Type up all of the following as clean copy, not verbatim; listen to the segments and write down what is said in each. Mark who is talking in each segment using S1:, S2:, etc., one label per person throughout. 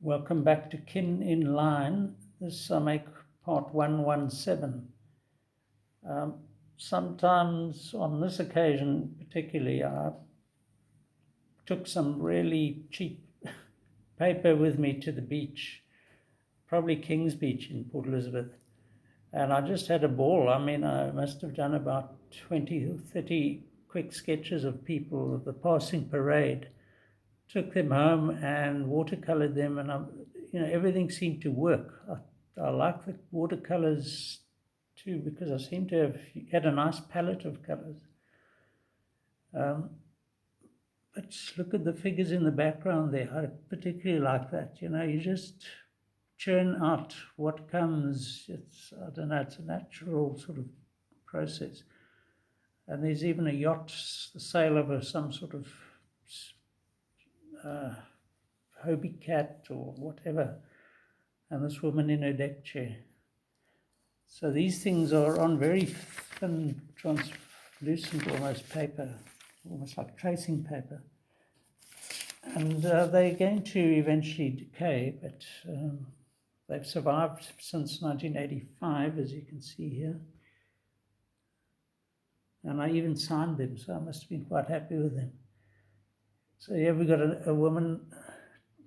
S1: Welcome back to Kin in Line. This I make part 117. Sometimes on this occasion particularly, I took some really cheap paper with me to the beach, probably King's Beach in Port Elizabeth. And I just had a ball. I mean, I must have done about 20 or 30 quick sketches of people of the passing parade. Took them home and watercolored them, and everything seemed to work. I like the watercolors too because I seem to have had a nice palette of colors. But look at the figures in the background there. I particularly like that. You just churn out what comes. I don't know, it's a natural sort of process. And there's even a yacht, the sail of some sort of Hobie cat or whatever, and this woman in her deck chair. So these things are on very thin, translucent almost paper, almost like tracing paper. And they're going to eventually decay, but they've survived since 1985, as you can see here. And I even signed them, so I must have been quite happy with them. So here we've got a woman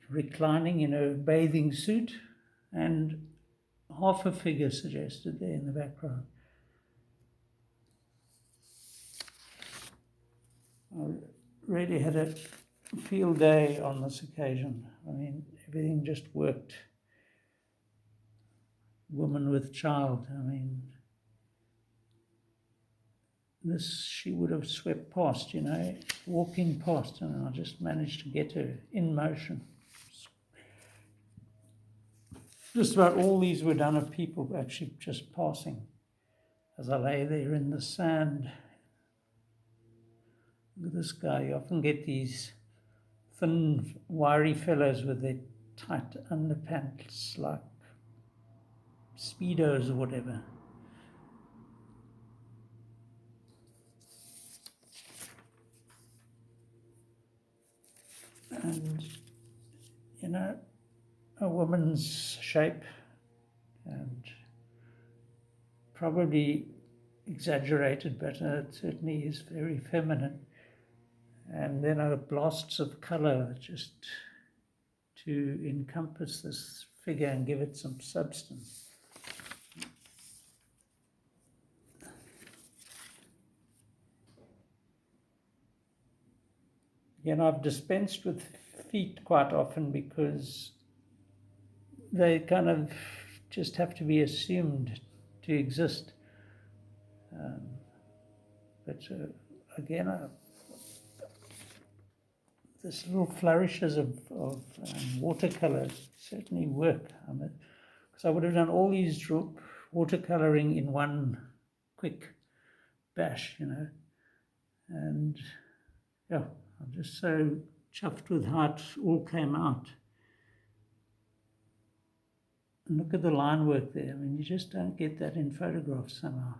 S1: reclining in a bathing suit and half a figure suggested there in the background. I really had a field day on this occasion. I mean, everything just worked. Woman with child, I mean, this she would have swept past, walking past, and I just managed to get her in motion. Just about all these were done of people actually just passing. As I lay there in the sand, look at this guy. You often get these thin, wiry fellows with their tight underpants, like Speedos or whatever. And, a woman's shape, and probably exaggerated, but it certainly is very feminine. And then blasts of color just to encompass this figure and give it some substance. Again, I've dispensed with feet quite often because they kind of just have to be assumed to exist. But again, this little flourishes of watercolor certainly work. Because I would have done all these watercoloring in one quick bash, And yeah, I'm just so chuffed with how it all came out. And look at the line work there. I mean, you just don't get that in photographs somehow.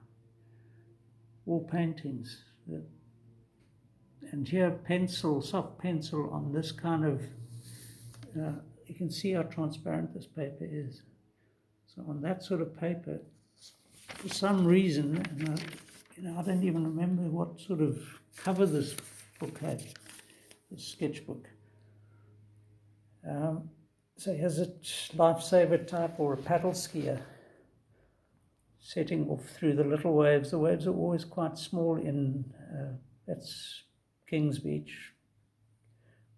S1: All paintings. And here, soft pencil on this kind of, you can see how transparent this paper is. So on that sort of paper, for some reason, I don't even remember what sort of cover this book had, this sketchbook. So here's a lifesaver type or a paddle skier setting off through the little waves. The waves are always quite small that's King's Beach.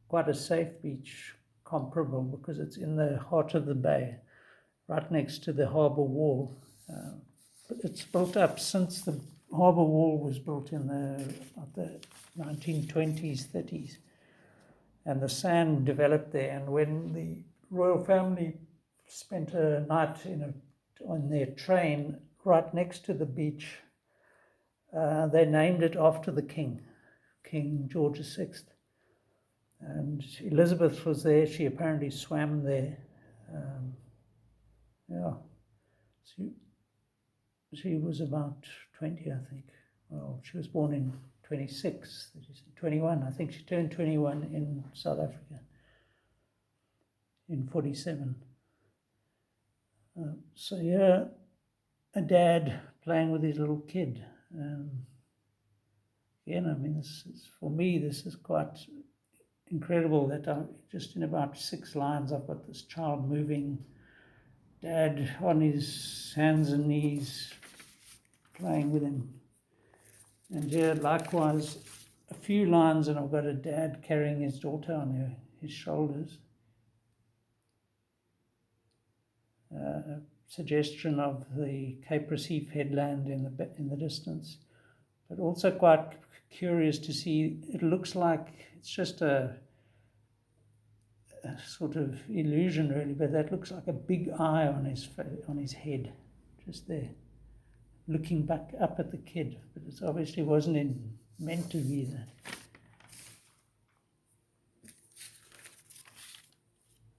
S1: Quite a safe beach, comparable, because it's in the heart of the bay, right next to the harbour wall. It's built up since the harbour wall was built in the 1920s, 30s. And the sand developed there. And when the royal family spent a night on their train right next to the beach, they named it after the king, King George VI. And Elizabeth was there. She apparently swam there. She was about 20, I think. Well, she was born in 21. I think she turned 21 in South Africa. in 47. So yeah, a dad playing with his little kid. Again, I mean, for me, this is quite incredible that just in about 6 lines, I've got this child moving, dad on his hands and knees, playing with him. And here, likewise, a few lines, and I've got a dad carrying his daughter on his shoulders. Suggestion of the Cape Recife headland in the distance, but also quite curious to see. It looks like it's just a sort of illusion, really, but that looks like a big eye on his head, just there, looking back up at the kid. But it obviously wasn't meant to be that.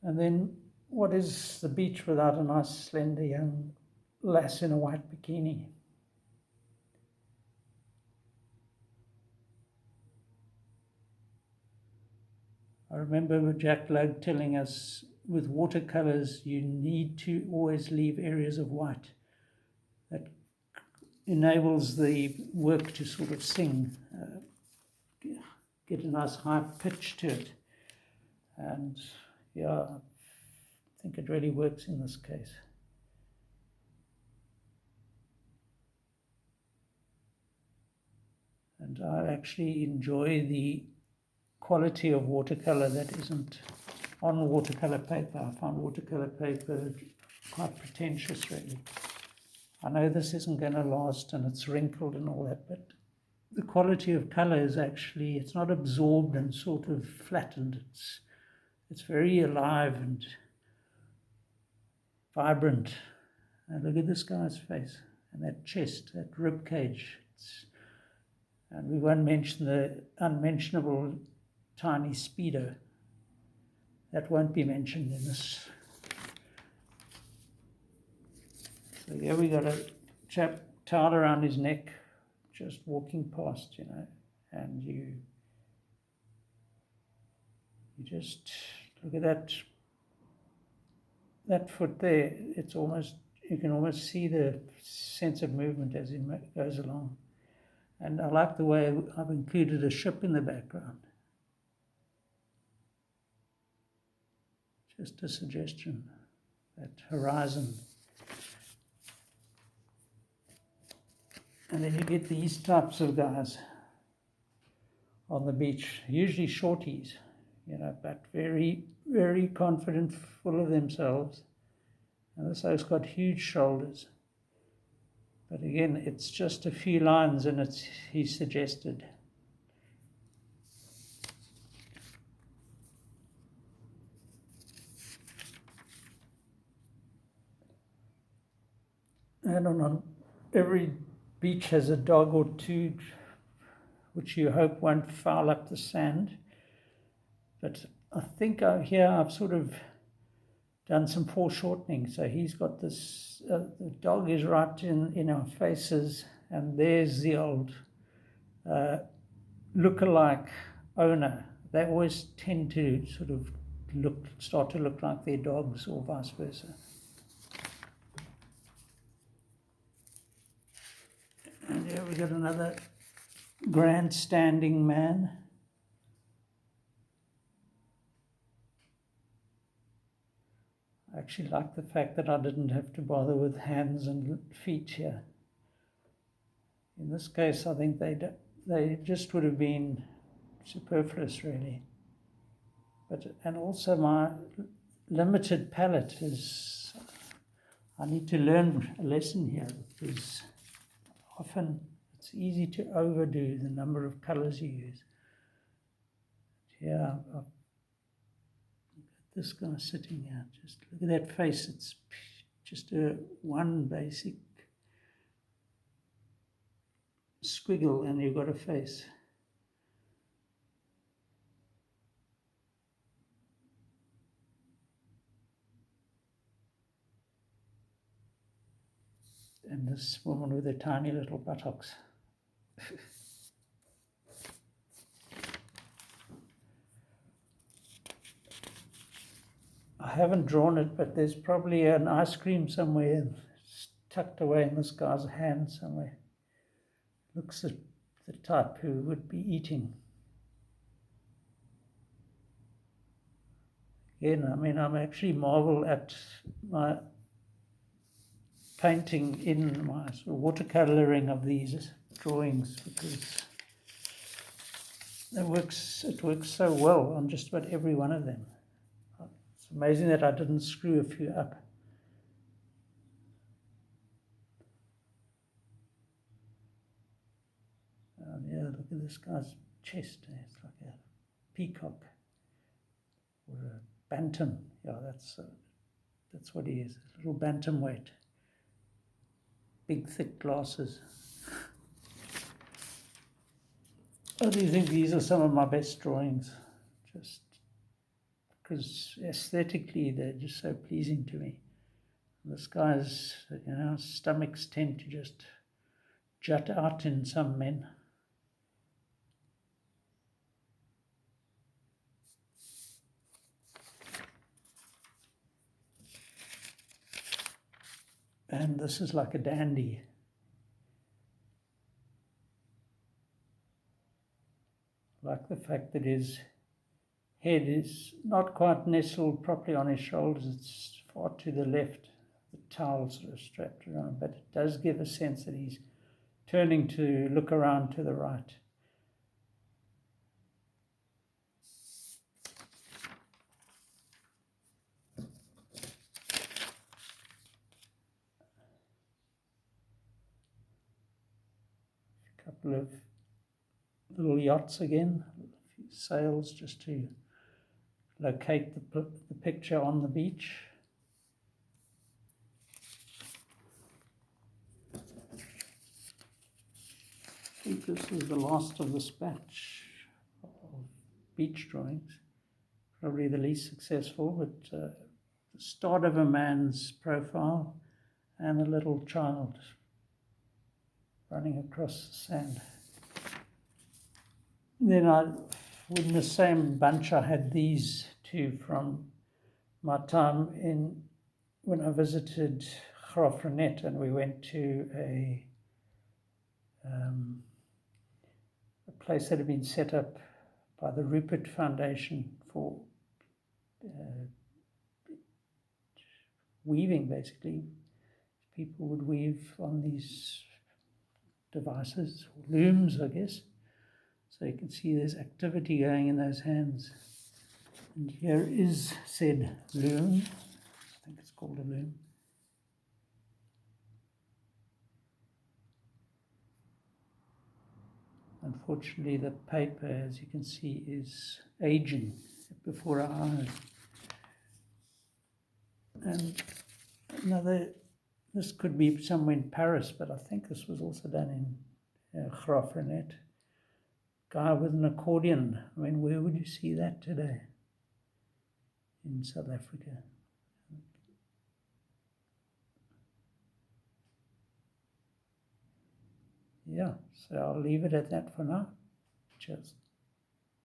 S1: And then, what is the beach without a nice, slender young lass in a white bikini? I remember Jack Logue telling us, with watercolours, you need to always leave areas of white. That enables the work to sort of sing, get a nice high pitch to it. And yeah, I think it really works in this case. And I actually enjoy the quality of watercolour that isn't on watercolour paper. I find watercolour paper quite pretentious, really. I know this isn't going to last and it's wrinkled and all that, but the quality of colour is actually, it's not absorbed and sort of flattened. It's very alive and vibrant. And look at this guy's face and that chest, that rib cage. And we won't mention the unmentionable tiny speedo. That won't be mentioned in this. So here we got a chap tied around his neck, just walking past, and you just look at that foot there. It's almost, you can almost see the sense of movement as he goes along. And I like the way I've included a ship in the background. Just a suggestion, that horizon. And then you get these types of guys on the beach, usually shorties, but very, very confident, full of themselves. And this guy's got huge shoulders. But again, it's just a few lines and he's suggested. And on every beach has a dog or two, which you hope won't foul up the sand. But I think here I've sort of done some foreshortening. So he's got this, the dog is right in our faces, and there's the old look-alike owner. They always tend to sort of start to look like their dogs, or vice versa. And here we got another grandstanding man. I actually like the fact that I didn't have to bother with hands and feet here. In this case, I think they just would have been superfluous, really. And also my limited palette is, I need to learn a lesson here, because often it's easy to overdo the number of colors you use. Here, I've got this guy sitting here. Just look at that face. It's just one basic squiggle and you've got a face. And this woman with her tiny little buttocks. I haven't drawn it, but there's probably an ice cream somewhere tucked away in this guy's hand somewhere. Looks at the type who would be eating. Again, I mean, I'm actually marvel at my painting in my sort of watercolouring of these drawings, because it works so well on just about every one of them. It's amazing that I didn't screw a few up. Yeah, look at this guy's chest. It's like a peacock or a bantam. Yeah, that's what he is. A little bantamweight. Big, thick glasses. I do think these are some of my best drawings, just because aesthetically they're just so pleasing to me. This guy's, stomachs tend to just jut out in some men. And this is like a dandy. Like the fact that his head is not quite nestled properly on his shoulders, it's far to the left. The towel's sort of strapped around, but it does give a sense that he's turning to look around to the right. A couple of little yachts again, a few sails just to locate the picture on the beach. I think this is the last of this batch of beach drawings, probably the least successful, but the start of a man's profile and a little child running across the sand. Then in the same bunch, I had these two from my time when I visited Graaff-Reinet, and we went to a place that had been set up by the Rupert Foundation for weaving, basically. People would weave on these devices, looms, I guess. So you can see there's activity going in those hands. And here is said loom. I think it's called a loom. Unfortunately, the paper, as you can see, is aging before our eyes. And this could be somewhere in Paris, but I think this was also done in Graaff-Reinet. Guy with an accordion. I mean, where would you see that today? In South Africa. Yeah, so I'll leave it at that for now. Cheers.